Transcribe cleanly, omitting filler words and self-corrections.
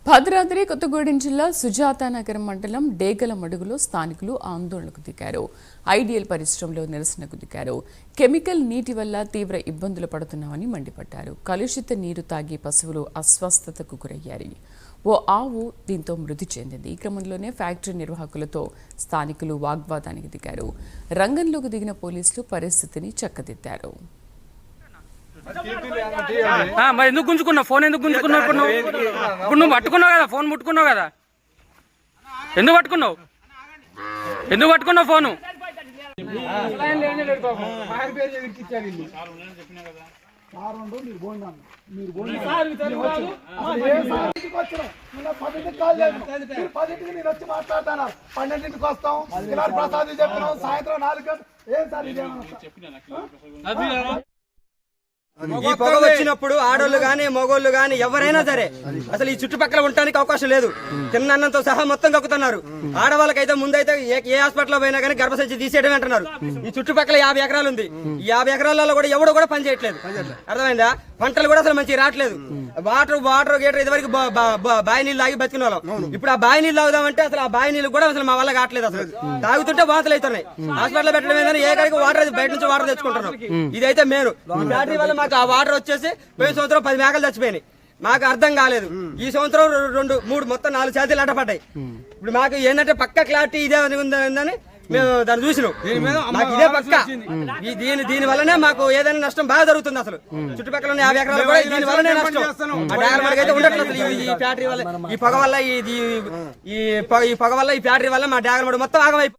భద్రాద్రి కొత్తగూడెం జిల్లా సుజాతానగరం మండలం డేగలమడుగులో స్థానికులు ఆందోళనకు దిగారు. ఐడియల్ పరిశ్రమలో నిరసనకు దిగారు. కెమికల్ నీటి వల్ల తీవ్ర ఇబ్బందులు పడుతున్నామని మండిపడ్డారు. కలుషిత నీరు తాగి పశువులు అస్వస్థతకు గురయ్యారు. ఓ ఆవు దీంతో మృతి చెందింది. ఈ క్రమంలోనే ఫ్యాక్టరీ నిర్వాహకులతో స్థానికులు వాగ్వాదానికి దిగారు. రంగంలోకి దిగిన పోలీసులు పరిస్థితిని చక్కదిద్దారు. మరి ఎందుకు గుంజుకున్నావు? ఫోన్ ఎందుకు గుంజుకున్నావు? ఇప్పుడు నువ్వు పట్టుకున్నావు కదా, ఫోన్ ముట్టుకున్నావు కదా, ఎందుకు పట్టుకున్నావు? ఫోను మాట్లాడతాను. 12ంటికి వస్తాం. ప్రసాద్ చెప్పినాం. సాయంత్రం 4 ఏం సార్ ఈ పొగ వచ్చినప్పుడు ఆడోళ్ళు గాని మగోళ్ళు గాని ఎవరైనా సరే అసలు ఈ చుట్టుపక్కల ఉండడానికి అవకాశం లేదు. తిన్న అన్నంతో సహా మొత్తం కక్కుతున్నారు. ఆడవాళ్ళకైతే ముందైతే ఏ హాస్పిటల్ పోయినా కానీ గర్భసంచి తీసేయడం అంటున్నారు. ఈ చుట్టుపక్కల 50 ఎకరాలు ఉంది. ఈ 50 ఎకరాలలో కూడా ఎవడు కూడా పని చేయట్లేదు. అర్థమైందా? పంటలు కూడా అసలు మంచి రావట్లేదు. వాటర్ గేటర్ ఇదివరకు బావి నీళ్ళు తాగి బతికిన వాళ్ళం. ఇప్పుడు ఆ బావి నీళ్ళు తాగుదామంటే అసలు ఆ బావి నీళ్ళు కూడా అసలు మా వల్ల కావట్లేదు. అసలు తాగుతుంటే వాతలు అవుతున్నాయి. హాస్పిటల్ పెట్టడం ఏంటంటే ఏ కాడికి వాటర్ బయట నుంచి వాటర్ తెచ్చుకుంటున్నాం. ఇదైతే మేలు. బ్యాటరీ వల్ల మాకు ఆ వాటర్ వచ్చేసి పోయిన సంవత్సరం 10 మేకలు చచ్చిపోయినాయి. మాకు అర్థం కాలేదు. ఈ సంవత్సరం 2, 3 మొత్తం 4 ఛాతీలు అడ్డపడ్డాయి. ఇప్పుడు మాకు ఏంటంటే పక్క క్లారిటీ ఇదే ఉందని మేము దాన్ని చూసినాం. మాకు ఇదే పక్క. దీని వల్లనే మాకు ఏదైనా నష్టం బాగా జరుగుతుంది. అసలు చుట్టుపక్కల 50 ఎకరాలు కూడా దీని వల్లనే నష్టం. ఆ డ్యాగర్ మనకి అయితే ఉండట్లేదు. ఈ ఫ్యాక్టరీ వల్ల, ఈ పొగ వల్ల, ఈ ఫ్యాక్టరీ వల్ల మా డ్యాగర్ మొత్తం ఆగమైపోయింది.